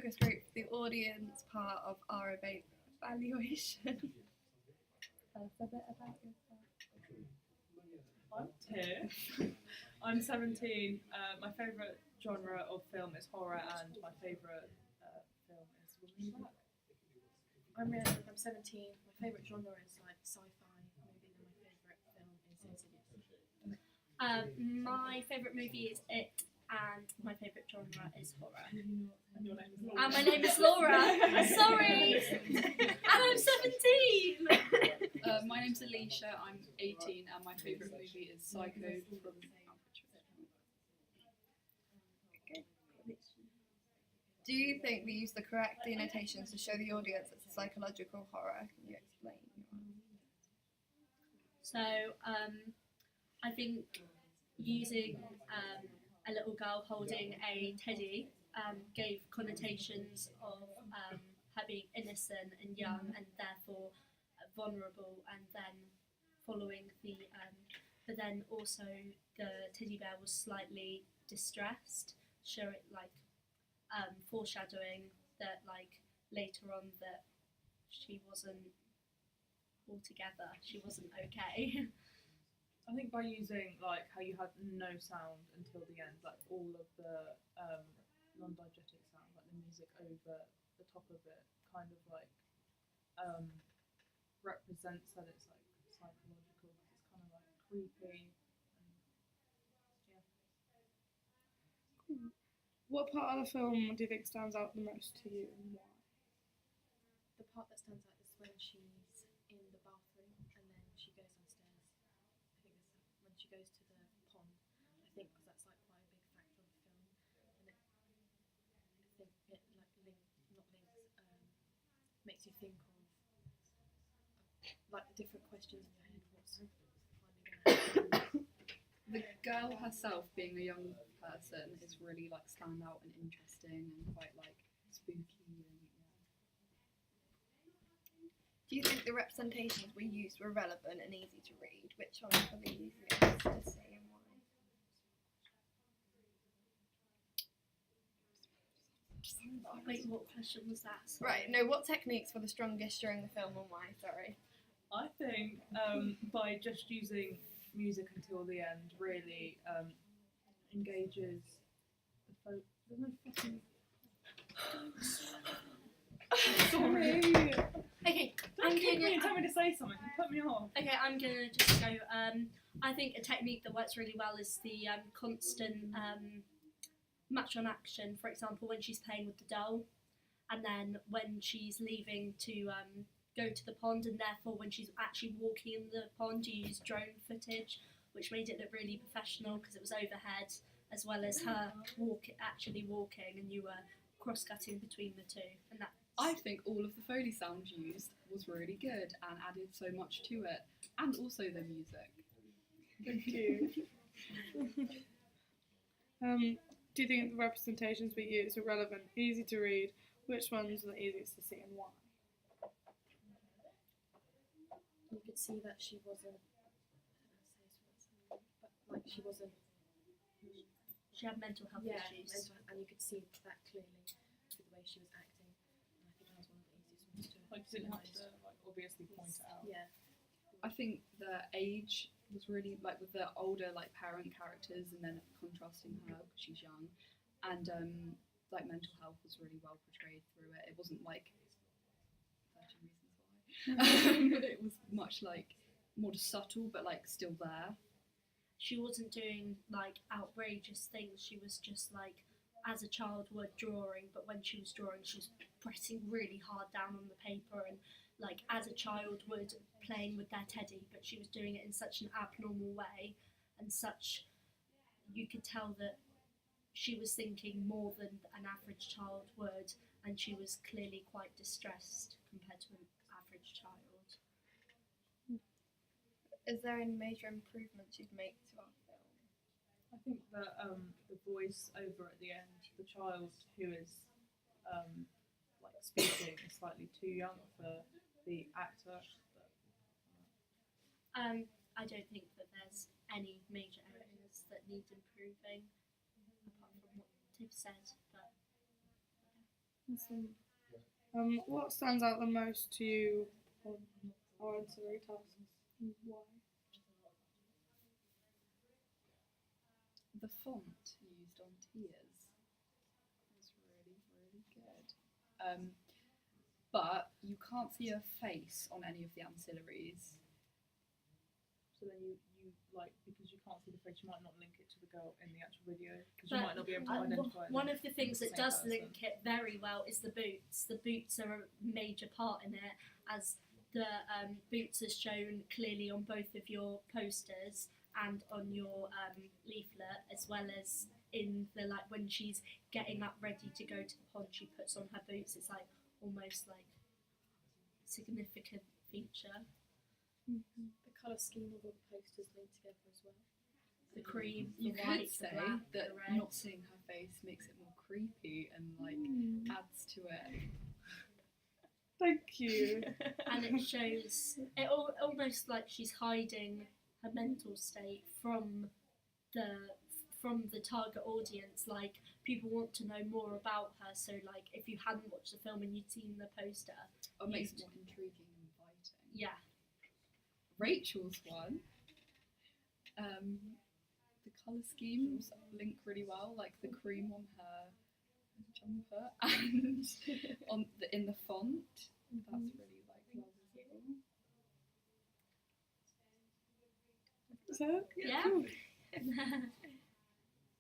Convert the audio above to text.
took us through the audience part of our evaluation. Tell us a bit about yourself. I'm Tiff. I'm 17. My favourite genre of film is horror, and my favourite film is Woman in Black. I'm Rhiannon, I'm 17. My favourite genre is like sci-fi movie, and my favourite film is Insidious. My favourite movie is It, and my favourite genre is horror. And your name is Laura. And my name is Laura. Sorry! And I'm 17! My name's Alicia, I'm 18, and my favourite movie is Psycho from Do you think we use the correct denotations to show the audience it's a psychological horror? Can you explain? So, I think using a little girl holding a teddy gave connotations of her being innocent and young and therefore vulnerable, and then following the but then also the teddy bear was slightly distressed, showing like foreshadowing that like later on that she wasn't all together, she wasn't okay. I think by using like how you had no sound until the end, like all of the non-diegetic sound, like the music over the top of it, kind of like represents that it's like psychological, because it's kind of like creepy. And, What part of the film do you think stands out the most to you, and why? The part that stands out is when she's in the bathroom and then she goes downstairs. I think that's when she goes to the pond. I think because that's like quite a big factor of the film, and I think it like makes you think of like different questions in your head. What's finally going to happen? the girl herself being a young person is really like stand out and interesting and quite like spooky and Do you think the representations we used were relevant and easy to read? Which ones were the easiest to see and why? Wait, what question was that? Right, no, what techniques were the strongest during the film and why? Sorry. I think by just using music until the end really engages the folk. There's no fucking. Sorry. Okay, Don't kick me and tell me to say something. You put me off. Okay, I'm gonna just go. I think a technique that works really well is the constant match on action. For example, when she's playing with the doll, and then when she's leaving to go to the pond, and therefore when she's actually walking in the pond, you use drone footage, which made it look really professional because it was overhead, as well as her actually walking, and you were cross-cutting between the two, and that. I think all of the Foley sound used was really good and added so much to it, and also the music. Thank you. Do you think the representations we use are relevant, easy to read? Which ones are the easiest to see and why? You could see that she wasn't. But like she wasn't. She had mental health issues. And you could see that clearly through the way she was acting. And I think that was one of the easiest ones to. Like, you didn't have to like obviously point it out. Yeah. I think the age was really like with the older like parent characters, and then contrasting her because she's young, and like mental health was really well portrayed through it. It wasn't like 13 Reasons Why, but it was much like more subtle, but like still there. She wasn't doing like outrageous things. She was just like, as a child, would drawing, but when she was drawing, she was pressing really hard down on the paper, and like as a child would playing with their teddy, but she was doing it in such an abnormal way, and such, you could tell that she was thinking more than an average child would, and she was clearly quite distressed compared to an average child. Is there any major improvements you'd make to our film? I think that the voice over at the end, the child who is like speaking is slightly too young for the actor. I don't think that there's any major areas that need improving, apart from what Tiff said. But Awesome. What stands out the most to you on our ancillary tasks and why? The font used on Tia's was really, really good. But you can't see her face on any of the ancillaries. So then you like, because you can't see the face, you might not link it to the girl in the actual video because you But, might not be able to identify. One them of the things as that the same does person. link it very well is the boots. The boots are a major part in it, as the boots are shown clearly on both of your posters and on your leaflet, as well as in the like when she's getting up ready to go to the pond, she puts on her boots. It's like almost like significant feature. The colour scheme of all the posters linked together as well. The cream, the You white, could the say black, that the red. not seeing her face makes it more creepy and like adds to it. Thank you. And it shows it almost like she's hiding her mental state from the target audience. Like, people want to know more about her, so like if you hadn't watched the film and you'd seen the poster, It makes it more intriguing and inviting. yeah, Rachel's one. The colour schemes link really well, like the cream on her jumper and in the font. That's really like well visible. Is that? yeah. Cool.